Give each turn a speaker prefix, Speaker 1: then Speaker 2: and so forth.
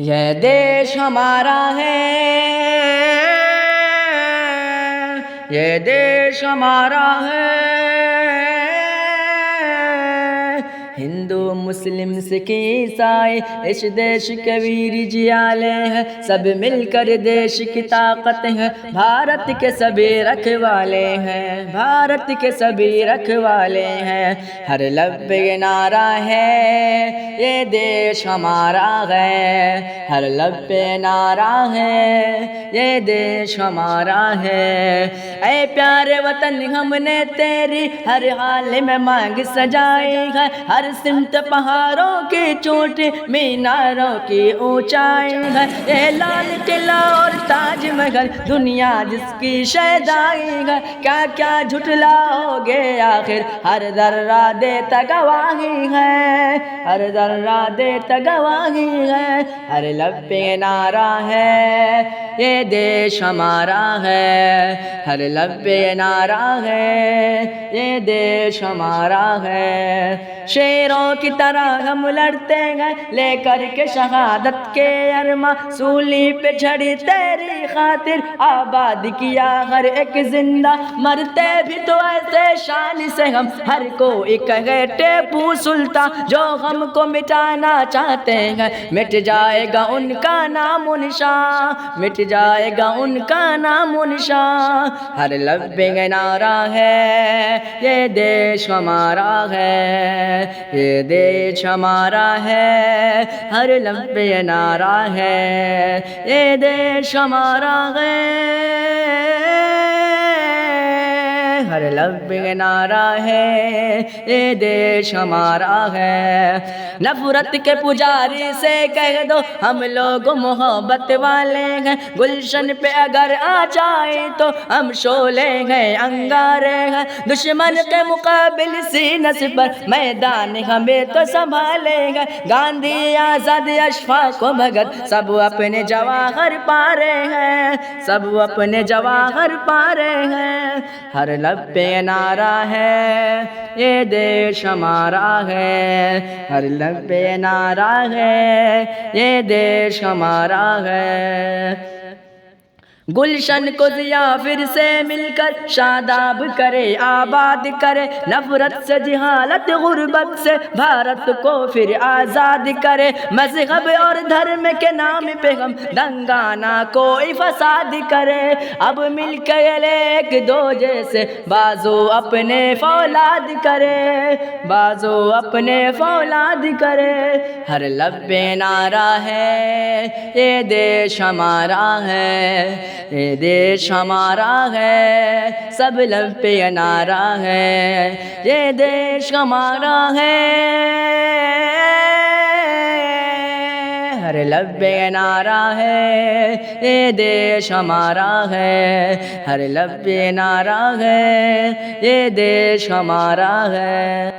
Speaker 1: یہ دیش ہمارا ہے، یہ دیش ہمارا ہے، ہندو مسلم سکھ عیسائی اس دیش کے ویر جیالے ہیں، سب مل کر دیش کی طاقت ہے، بھارت کے سبھی رکھوالے ہیں، بھارت کے سبھی رکھوالے ہیں، ہر لب پہ یہ نعرہ ہے یہ دیش ہمارا ہے، ہر لب پہ نعرہ ہے یہ دیش ہمارا ہے، اے پیارے وطن ہم نے تیری ہر حال میں مانگ سجائی ہے، ہر سمت پہاڑوں کی چوٹی میناروں کی اونچائی ہے، یہ لال قلعہ اور تاج محل دنیا جس کی شیدائی ہے، کیا کیا جھٹلاؤ گے آخر ہر ذرہ دیتا گواہی ہے، ہر ذرہ دیتا گواہی ہے، ہر لب پہ نعرہ ہے یہ دیش ہمارا ہے، ہر لب پہ نعرہ ہے یہ دیش ہمارا ہے، شیروں کی طرح ہم لڑتے ہیں لے کر کے شہادت کے ارماں، سولی پہ جھڑی تیری خاطر آباد کیا ہر ایک زندہ، مرتے بھی تو ایسے شان سے ہم ہر کوئی کہے ٹیپو سلطان، جو ہم کو مٹانا چاہتے ہیں مٹ جائے گا ان کا نام و نشان، مٹ جائے گا ان کا نام و نشان، ہر لب پہ نعرہ ہے یہ دیش ہمارا ہے، یہ دیش ہمارا ہے، ہر لب پہ نعرہ ہے یہ دیش ہمارا ہے، ہر لب پہ نعرہ ہے یہ دیش ہمارا ہے، نفرت کے پجاری سے کہہ دو ہم لوگ محبت والے ہیں، گلشن پہ اگر آ جائے تو ہم شعلے ہیں انگارے ہیں، دشمن کے مقابل سینہ پر میدان ہمیں تو سنبھالیں گے، گاندھی آزاد اشفاق و بھگت سب اپنے جواہر پارے ہیں، سب اپنے جواہر پارے ہیں، ہر لب پہ نعرہ ہے یہ دیش ہمارا ہے، ہر لب پہ نعرہ ہے یہ دیش ہمارا ہے، گلشن کو ضیا پھر سے مل کر شاداب کرے آباد کرے، نفرت سے جہالت غربت سے بھارت کو پھر آزاد کرے، مذہب اور دھرم کے نام پہ ہم دنگا نہ کوئی فساد کرے، اب مل کے ایک دو جیسے بازو اپنے فولاد کرے، بازو اپنے فولاد کرے، ہر لب پہ نعرہ ہے یہ دیش ہمارا ہے، یہ دیش ہمارا ہے، سب لب پہ نعرہ ہے یہ دیش ہمارا ہے، ہر لب پہ نعرہ ہے یہ دیش ہمارا ہے، ہر لب پہ نعرہ ہے یہ دیش ہمارا ہے۔